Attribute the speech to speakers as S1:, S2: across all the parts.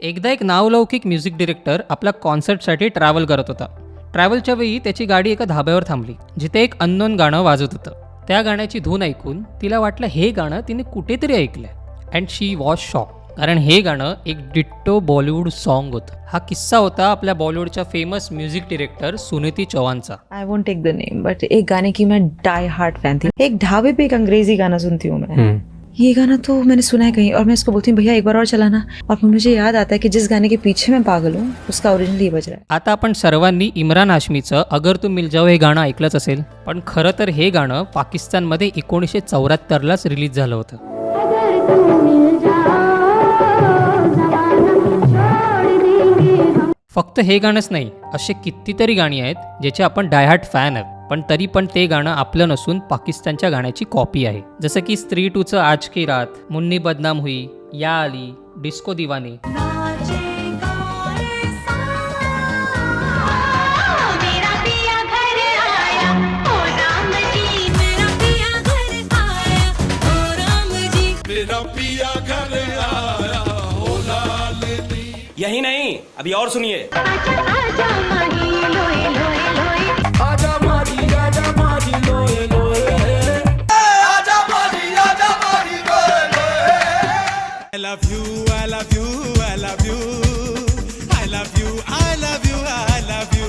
S1: एकदा एक नावलौकिक म्युझिक डिरेक्टर आपल्या कॉन्सर्टसाठी ट्रॅव्हल करत होता. ट्रॅव्हलच्या वेळी त्याची गाडी एका धाब्यावर थांबली जिथे एक अननोन गाणं वाजत होतं. त्या गाण्याची धून ऐकून तिला वाटलं हे गाणं तिने कुठेतरी ऐकलंय अँड शी वॉज शॉक, कारण हे गाणं एक डिट्टो बॉलिवूड सॉन्ग होतं. हा किस्सा होता आपल्या बॉलिवूडच्या फेमस म्युझिक डिरेक्टर सुनीति चौहानचा.
S2: I won't take the name, but एक गाने की मैं डाई हार्ट फैन थी. एक ढाबे पे एक अंग्रेजी गाना सुनती हूँ मैं. ये गाना तो मैंने सुना है कहीं और मैं इसको बोलती हूँ भैया एक बार और चलाना, और मुझे याद आता है कि जिस गाने के पीछे मैं पागल हूँ उसका ओरिजिनल ये बज रहा है.
S1: आता आपण सर्वांनी इम्रान हाशमीचं अगर तुम मिल जाओ हे गाणं ऐकलंच असेल, पण खरं तर हे गाणं पाकिस्तानमध्ये 1974लाच रिलीज झालं होतं. फक्त हे गाणंच नाही, असे कितीतरी गाणी आहेत ज्याचे आपण डायहार्ट फॅन आहोत, पण तरी पण ते गाणं आपलं नसून पाकिस्तानच्या गाण्याची कॉपी आहे. जसं की स्त्री 2चं आज की रात, मुन्नी बदनाम हुई, या आली, डिस्को दिवाने.
S3: यही नहीं, अभी और सुनिए.
S4: I love you, I love you, I love you, I love you, I love you, I love you.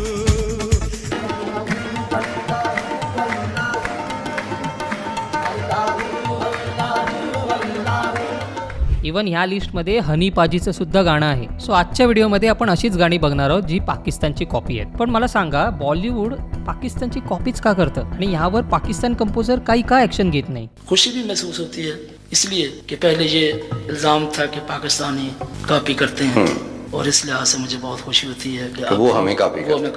S1: Even ह्या लिस्टमध्ये हनी पाजीचं सुद्धा गाणं आहे. सो आजच्या व्हिडिओमध्ये आपण अशीच गाणी बघणार आहोत जी पाकिस्तानची कॉपी आहेत. पण मला सांगा, बॉलिवूड पाकिस्तानची कॉपीच का करतं आणि यावर पाकिस्तान कंपोजर काही का ॲक्शन घेत नाही?
S5: खुशी भी महसूस होती है इसलिए कि पहले ये इल्ज़ाम था कि पाकिस्तानी कॉपी करते हैं, और इस लिहाज से मुझे बहुत खुशी होती है कि
S6: वो हमें कॉपी
S5: करते हैं.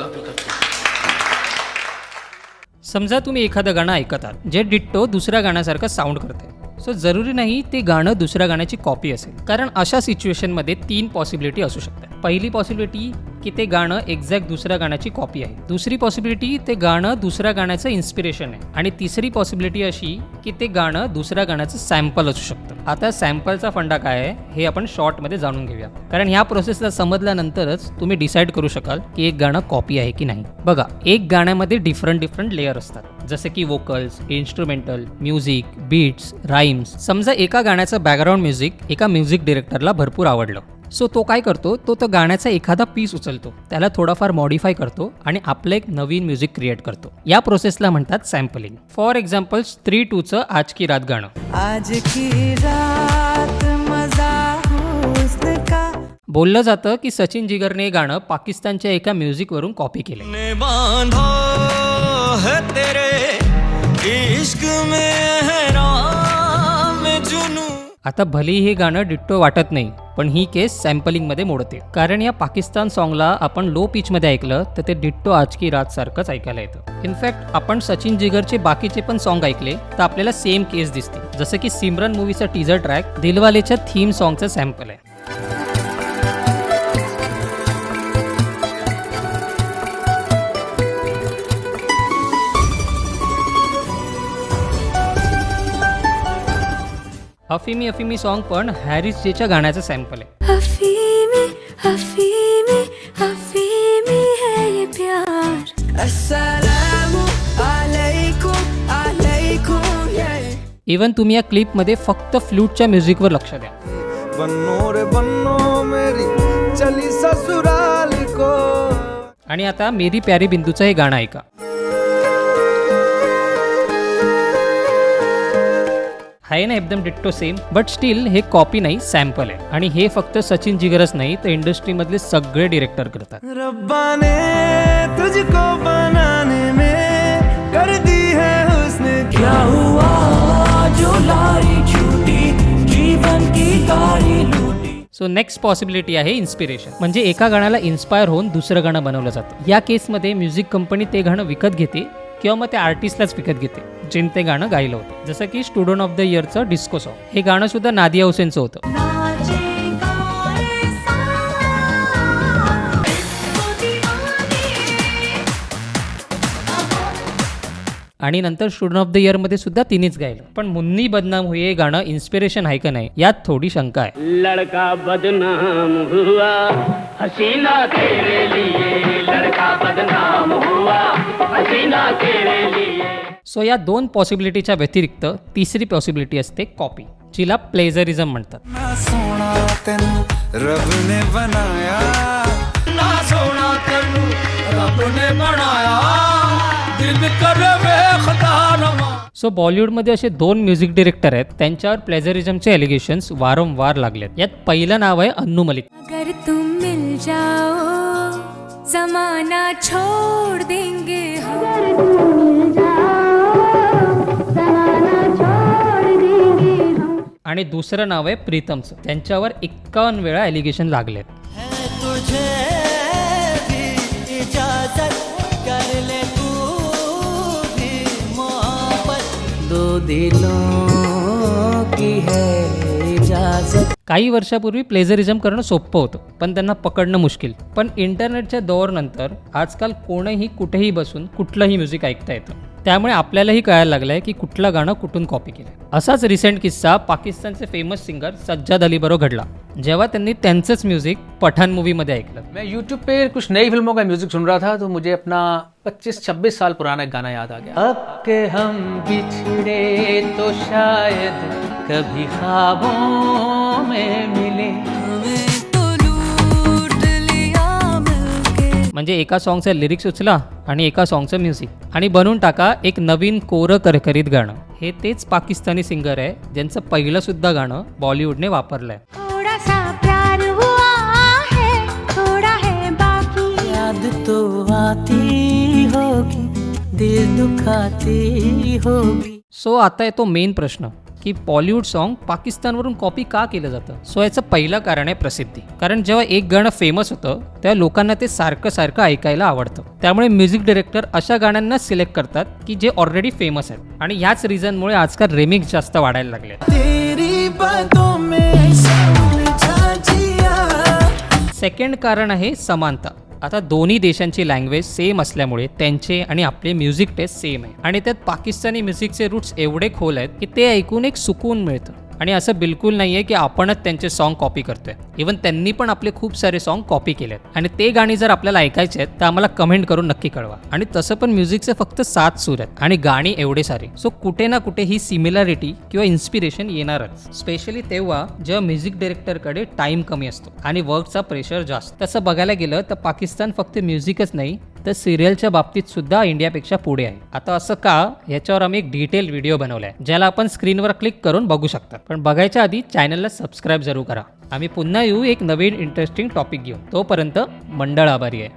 S1: समजा तुम्ही एखादं गाणं ऐकत आहात जे डिट्टो दुसऱ्या गाण्यासारखं साऊंड करते. सो जरुरी नाही ते गाणं दुसऱ्या गाण्याची कॉपी असेल, कारण अशा सिच्युएशनमध्ये 3 पॉसिबिलिटी असू शकतात. पहिली पॉसिबिलिटी की ते गाणं एक्झॅक्ट दुसऱ्या गाण्याची कॉपी आहे. दुसरी पॉसिबिलिटी ते गाणं दुसऱ्या गाण्याचं इन्स्पिरेशन आहे. आणि तिसरी पॉसिबिलिटी अशी की ते गाणं दुसऱ्या गाण्याचं सॅम्पल असू शकतं. आता सॅम्पलचा फंडा काय आहे हे आपण शॉर्टमध्ये जाणून घेऊया, कारण ह्या प्रोसेसला समजल्यानंतरच तुम्ही डिसाईड करू शकाल की एक गाणं कॉपी आहे की नाही. बघा, एक गाण्यामध्ये डिफरंट लेयर असतात, जसे की vocals, instrumental, music, beats, rhymes. समजा एका गाण्याचं बॅकग्राऊंड म्युझिक एका म्युझिक डिरेक्टरला भरपूर आवडलं. सो तो काय करतो, तो गाण्याचा एखादा पीस उचलतो, त्याला थोडाफार मॉडिफाय करतो आणि आपलं एक नवीन म्युझिक क्रिएट करतो. या प्रोसेसला म्हणतात सॅम्पलिंग. फॉर एक्झाम्पल स्त्री 2चं आज की रात गाणं.
S2: आज की रात मजा हुस्न का.
S1: बोललं जातं की सचिन जिगरने हे गाणं पाकिस्तानच्या एका म्युझिकवरून कॉपी केलं.
S4: ने बांधा है तेरे इश्क में एहराम जुनू.
S1: आता भलेही हे गाणं डिट्टो वाटत नाही, पण ही केस सॅम्पलिंगमध्ये मोडते, कारण या पाकिस्तान सॉन्गला आपण लो पिचमध्ये ऐकलं तर ते डिट्टो आज की रात सारखंच ऐकायला येतं. इनफॅक्ट आपण सचिन जिगरचे बाकीचे पण सॉन्ग ऐकले तर आपल्याला सेम केस दिसते. जसं की सिमरन मूवीचा टीजर ट्रॅक दिलवालेच्या थीम सॉन्गचा सॅम्पल आहे. अफीमी अफीमी सॉन्ग पण हॅरिस जेच्या गाण्याचं सॅम्पल आहे.
S7: अफीमी अफीमी अफीमी है ये प्यार. अस्सलामु अलैकुम अलैकुम.
S1: इवन तुम्ही या क्लिपमध्ये फक्त फ्लूटच्या म्युझिकवर लक्ष द्या.
S4: बन्नो रे बन्नो मेरी चली ससुराल को.
S1: आणि आता मेरी प्यारी बिंदूचं हे गाणं ऐका. आहे ना एकदम डिट्टो सेम, बट स्टील हे कॉपी नाही, सॅम्पल आहे. आणि हे फक्त सचिन जिगरच नाही तर इंडस्ट्रीमधले सगळे डिरेक्टर करतात.
S4: रब्बा ने तुझको बनाने में कर दी है हुस्न क्या हुआ जो लाई छूटी जीवन की गाड़ी लूटी.
S1: सो नेक्स्ट पॉसिबिलिटी आहे इन्स्पिरेशन, म्हणजे एका गाण्याला इन्स्पायर होऊन दुसरं गाणं बनवलं जातं. या केसमध्ये म्युझिक कंपनी ते गाणं विकत घेते किंवा मग त्या आर्टिस्टलाच विकत घेते जिने ते गाणं गायलं होतं. जसं की स्टुडंट ऑफ द इयरचं डिस्को सॉन्ग. हे गाणं सुद्धा नादिया हुसेनचं होतं. आणि नंतर स्टुडंट ऑफ द इयर मध्ये सुद्धा तिनेच गायलं. पण मुन्नी बदनाम हुई हे गाणं इन्स्पिरेशन आहे का नाही यात थोडी शंका आहे.
S6: लड़का बदनाम हुआ हसीना तेरे लिए, लड़का बदनाम हुआ हसीना तेरे लिए.
S1: सो या दोन पॉसिबिलिटीच्या व्यतिरिक्त तिसरी पॉसिबिलिटी असते कॉपी, जिला प्लेजरिझम म्हणतात.
S4: ना सोना तेनू रब ने बनाया, ना सोना तेनू रब ने बनाया, दिल करे वेखदा रमा.
S1: सो बॉलिवूडमध्ये असे 2 म्युझिक डिरेक्टर आहेत त्यांच्यावर प्लेजरिझमचे एलिगेशन्स वारंवार लागलेत. यात पहिलं नाव आहे अन्नू मलिक.
S7: अगर तुम मिल जाओ जमाना छोड़ देंगे हम.
S1: आणि दुसरं नाव आहे प्रीतमचं. त्यांच्यावर 51 वेळा एलिगेशन लागलेत.
S4: है तुझे भी इजाजत कर ले तू भी मोहब्बत, दो दिलों की है इजाजत.
S1: काही वर्षापूर्वी प्लेजरिझम करणं सोपं होतं पण त्यांना पकडणं मुश्किल. पण इंटरनेटच्या दौरनंतर आजकाल कोणीही कुठेही बसून कुठलंही म्युझिक ऐकता येतं. त्यामुळे आपल्यालाही कळायला लागलं आहे की कुठलं गाणं कुठून कॉपी केलं. असाच रिसेंट किस्सा पाकिस्तानचे फेमस सिंगर सज्जाद अली बरोबर घडला जेव्हा त्यांनी त्यांचंच म्युझिक पठाण मूवीमध्ये ऐकलं.
S8: मैं YouTube पे कुछ नई फिल्मों का म्यूजिक सुन रहा था तो मुझे अपना 25-26 साल पुराना एक गाना याद आ गया. अब के हम बिछड़े तो शायद कभी ख्वाबों में मिले.
S7: तो लूट लिया मिलके.
S1: म्हणजे एका सॉन्गचे लिरिक्स उचला आणि एका सॉन्गचं म्युझिक आणि बनवून टाका एक नवीन कोरं करकरीत गाणं. हे तेच पाकिस्तानी सिंगर आहे ज्यांचं पहिलं सुद्धा गाणं बॉलिवूडने वापरलंय.
S7: थोड़ा सा प्यार हुआ है, थोड़ा है बाकी.
S4: याद तो आती होगी, दिल दुखाती होगी.
S1: सो आता येतो मेन प्रश्न की बॉलिवूड सॉन्ग पाकिस्तानवरून कॉपी का केलं जातं. सो याचं पहिलं कारण आहे प्रसिद्धी. कारण जेव्हा एक गाणं फेमस होतं तेव्हा लोकांना ते सारखं सारखं ऐकायला आवडतं. त्यामुळे म्युझिक डिरेक्टर अशा गाण्यांना सिलेक्ट करतात की जे ऑलरेडी फेमस आहेत. आणि ह्याच रिझनमुळे आजकाल रिमिक्स जास्त वाढायला लागले.
S4: तेरी बातों में समझा जिया.
S1: सेकंड कारण आहे समानता. आता दोन्ही देशांची लँग्वेज सेम असल्यामुळे त्यांचे आणि आपले म्युझिक टेस्ट सेम आहे. आणि त्यात पाकिस्तानी म्युझिकचे रूट्स एवढे खोल आहेत की ते ऐकून एक सुकून मिळतं. आणि असं बिलकुल नाही आहे की आपणच त्यांचे सॉन्ग कॉपी करतोय. इवन त्यांनी पण आपले खूप सारे सॉन्ग कॉपी केलेत. आणि ते गाणी जर आपल्याला ऐकायचे आहेत तर आम्हाला कमेंट करून नक्की कळवा. आणि तसं पण म्युझिकचे फक्त 7 सूर आहेत आणि गाणी एवढे सारे. सो कुठे ना कुठे ही सिमिलॅरिटी किंवा इन्स्पिरेशन येणारच. स्पेशली तेव्हा जेव्हा म्युझिक डिरेक्टरकडे टाइम कमी असतो आणि वर्कचा प्रेशर जास्त. तसं बघायला गेलं तर पाकिस्तान फक्त म्युझिकच नाही तर सिरियलच्या बाबतीत सुद्धा इंडियापेक्षा पुढे आहे. आता असं का याच्यावर आम्ही एक डिटेल व्हिडिओ बनवलाय ज्याला आपण स्क्रीनवर क्लिक करून बघू शकता. पण बघायच्या आधी चॅनलला सबस्क्राईब जरूर करा. आम्ही पुन्हा येऊ एक नवीन इंटरेस्टिंग टॉपिक घेऊन. तोपर्यंत मंडळ आभारी आहे.